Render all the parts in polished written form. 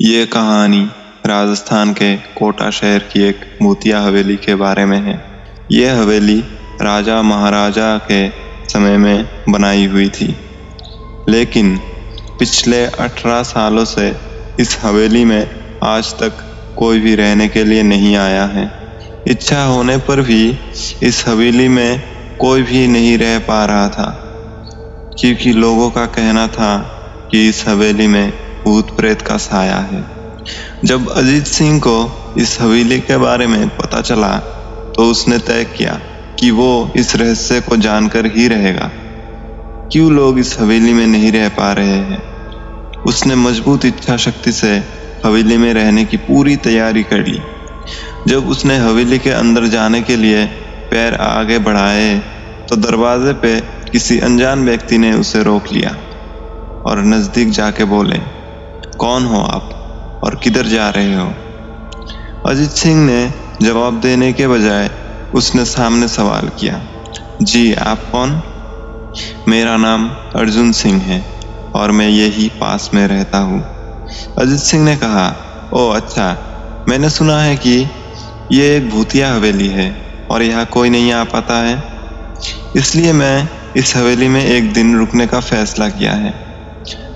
ये कहानी राजस्थान के कोटा शहर की एक भूतिया हवेली के बारे में है। ये हवेली राजा महाराजा के समय में बनाई हुई थी, लेकिन पिछले 18 सालों से इस हवेली में आज तक कोई भी रहने के लिए नहीं आया है। इच्छा होने पर भी इस हवेली में कोई भी नहीं रह पा रहा था, क्योंकि लोगों का कहना था कि इस हवेली में भूत प्रेत का साया है। जब अजीत सिंह को इस हवेली के बारे में पता चला तो उसने तय किया कि वो इस रहस्य को जानकर ही रहेगा। क्यों लोग इस हवेली में नहीं रह पा रहे हैं? उसने मजबूत इच्छा शक्ति से हवेली में रहने की पूरी तैयारी कर ली। जब उसने हवेली के अंदर जाने के लिए पैर आगे बढ़ाए तो दरवाजे पे किसी अनजान व्यक्ति ने उसे रोक लिया और नजदीक जाके बोले, कौन हो आप और किधर जा रहे हो? अजीत सिंह ने जवाब देने के बजाय उसने सामने सवाल किया, जी आप कौन? मेरा नाम अर्जुन सिंह है और मैं यही पास में रहता हूँ। अजीत सिंह ने कहा, ओह अच्छा, मैंने सुना है कि ये एक भूतिया हवेली है और यहाँ कोई नहीं आ पाता है, इसलिए मैं इस हवेली में एक दिन रुकने का फैसला किया है।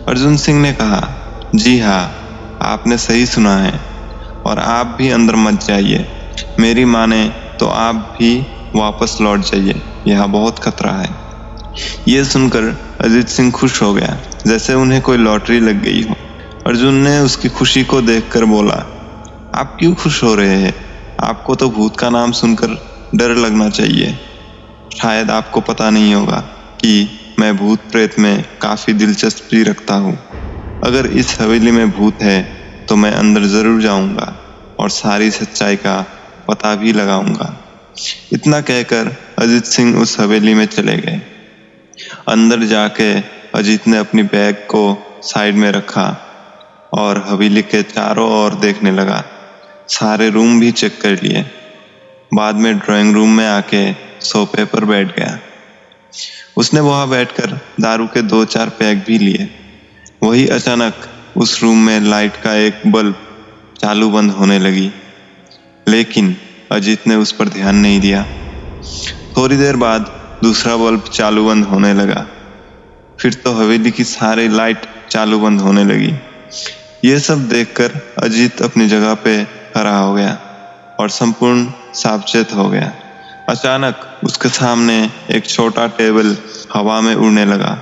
अर्जुन सिंह ने कहा, जी हाँ, आपने सही सुना है और आप भी अंदर मत जाइए। मेरी माने तो आप भी वापस लौट जाइए, यहाँ बहुत खतरा है। ये सुनकर अजीत सिंह खुश हो गया, जैसे उन्हें कोई लॉटरी लग गई हो। अर्जुन ने उसकी खुशी को देखकर बोला, आप क्यों खुश हो रहे हैं? आपको तो भूत का नाम सुनकर डर लगना चाहिए। शायद आपको पता नहीं होगा कि मैं भूत प्रेत में काफी दिलचस्पी रखता हूँ। अगर इस हवेली में भूत है तो मैं अंदर जरूर जाऊंगा और सारी सच्चाई का पता भी लगाऊंगा। इतना कहकर अजीत सिंह उस हवेली में चले गए। अंदर जाके अजीत ने अपनी बैग को साइड में रखा और हवेली के चारों ओर देखने लगा। सारे रूम भी चेक कर लिए। बाद में ड्राइंग रूम में आके सोफे पर बैठ गया। उसने वहां बैठकर दारू के 2-4 पैक भी लिए। वही अचानक उस रूम में लाइट का एक बल्ब चालू बंद होने लगी, लेकिन अजीत ने उस पर ध्यान नहीं दिया। थोड़ी देर बाद दूसरा बल्ब चालू बंद होने लगा। फिर तो हवेली की सारी लाइट चालू बंद होने लगी। ये सब देखकर अजीत अपनी जगह पे खड़ा हो गया और संपूर्ण सावचेत हो गया। अचानक उसके सामने एक छोटा टेबल हवा में उड़ने लगा।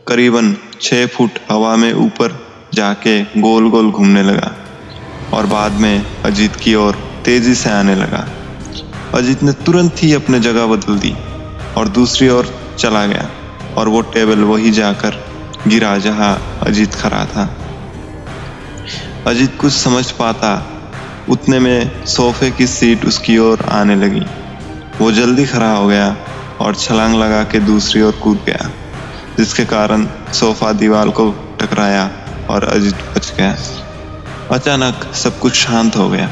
करीबन 6 फुट हवा में ऊपर जाके गोल गोल घूमने लगा और बाद में अजीत की ओर तेजी से आने लगा। अजीत ने तुरंत ही अपनी जगह बदल दी और दूसरी ओर चला गया और वो टेबल वही जाकर गिरा जहां अजीत खड़ा था। अजीत कुछ समझ पाता उतने में सोफे की सीट उसकी ओर आने लगी। वो जल्दी खड़ा हो गया और छलांग लगा के दूसरी ओर कूद गया, जिसके कारण सोफा दीवार को टकराया और अजीत बच गया। अचानक सब कुछ शांत हो गया।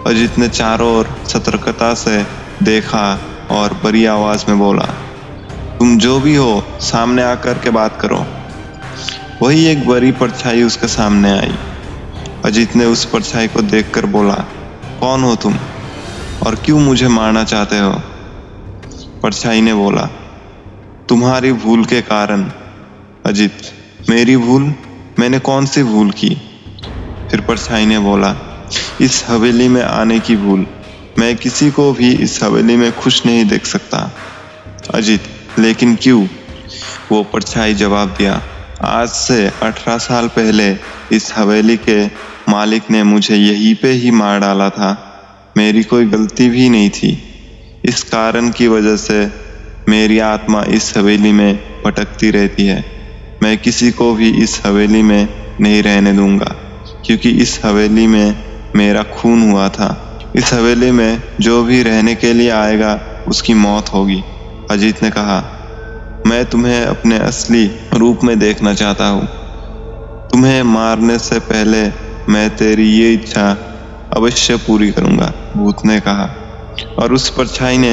अजीत ने चारों ओर सतर्कता से देखा और बड़ी आवाज में बोला, तुम जो भी हो सामने आकर के बात करो। वही एक बड़ी परछाई उसके सामने आई। अजीत ने उस परछाई को देखकर बोला, कौन हो तुम और क्यों मुझे मारना चाहते हो? परछाई ने बोला, तुम्हारी भूल के कारण। अजीत, मेरी भूल? मैंने कौन सी भूल की? फिर परछाई ने बोला, इस हवेली में आने की भूल। मैं किसी को भी इस हवेली में खुश नहीं देख सकता। अजीत, लेकिन क्यों? वो परछाई जवाब दिया, आज से 18 साल पहले इस हवेली के मालिक ने मुझे यहीं पे ही मार डाला था। मेरी कोई गलती भी नहीं थी। इस कारण की वजह से मेरी आत्मा इस हवेली में भटकती रहती है। मैं किसी को भी इस हवेली में नहीं रहने दूंगा, क्योंकि इस हवेली में मेरा खून हुआ था। इस हवेली में जो भी रहने के लिए आएगा उसकी मौत होगी। अजीत ने कहा, मैं तुम्हें अपने असली रूप में देखना चाहता हूँ। तुम्हें मारने से पहले मैं तेरी ये इच्छा अवश्य पूरी करूंगा, भूत ने कहा। और उस परछाई ने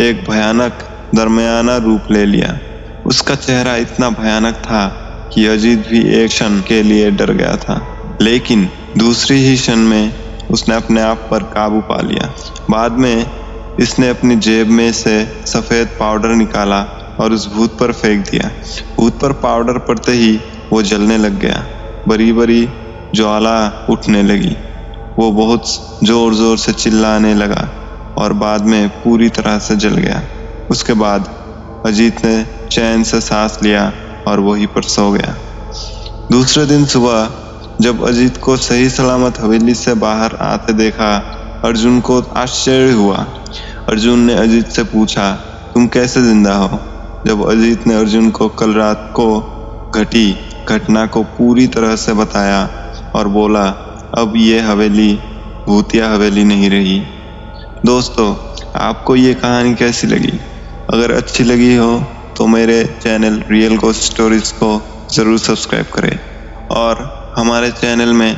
एक भयानक दरमियाना रूप ले लिया। उसका चेहरा इतना भयानक था कि अजीत भी एक क्षण के लिए डर गया था। लेकिन दूसरी ही क्षण में उसने अपने आप पर काबू पा लिया। बाद में इसने अपनी जेब में से सफ़ेद पाउडर निकाला और उस भूत पर फेंक दिया। भूत पर पाउडर पड़ते ही वो जलने लग गया। बड़ी बड़ी ज्वाला उठने लगी। वो बहुत ज़ोर ज़ोर से चिल्लाने लगा और बाद में पूरी तरह से जल गया। उसके बाद अजीत ने चैन से सांस लिया और वहीं पर सो गया। दूसरे दिन सुबह जब अजीत को सही सलामत हवेली से बाहर आते देखा, अर्जुन को आश्चर्य हुआ। अर्जुन ने अजीत से पूछा, तुम कैसे जिंदा हो? जब अजीत ने अर्जुन को कल रात को घटी घटना को पूरी तरह से बताया और बोला, अब ये हवेली भूतिया हवेली नहीं रही। दोस्तों, आपको ये कहानी कैसी लगी? अगर अच्छी लगी हो तो मेरे चैनल रियल घोस्ट स्टोरीज को ज़रूर सब्सक्राइब करें। और हमारे चैनल में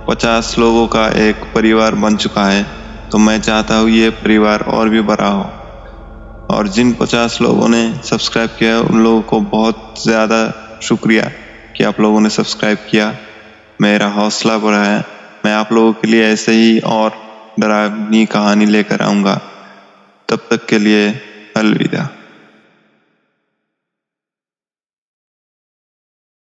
50 लोगों का एक परिवार बन चुका है, तो मैं चाहता हूँ ये परिवार और भी बड़ा हो। और जिन 50 लोगों ने सब्सक्राइब किया है उन लोगों को बहुत ज़्यादा शुक्रिया कि आप लोगों ने सब्सक्राइब किया। मेरा हौसला बढ़ा है। मैं आप लोगों के लिए ऐसे ही और डरावनी कहानी लेकर आऊँगा। तब तक के लिए अलविदा।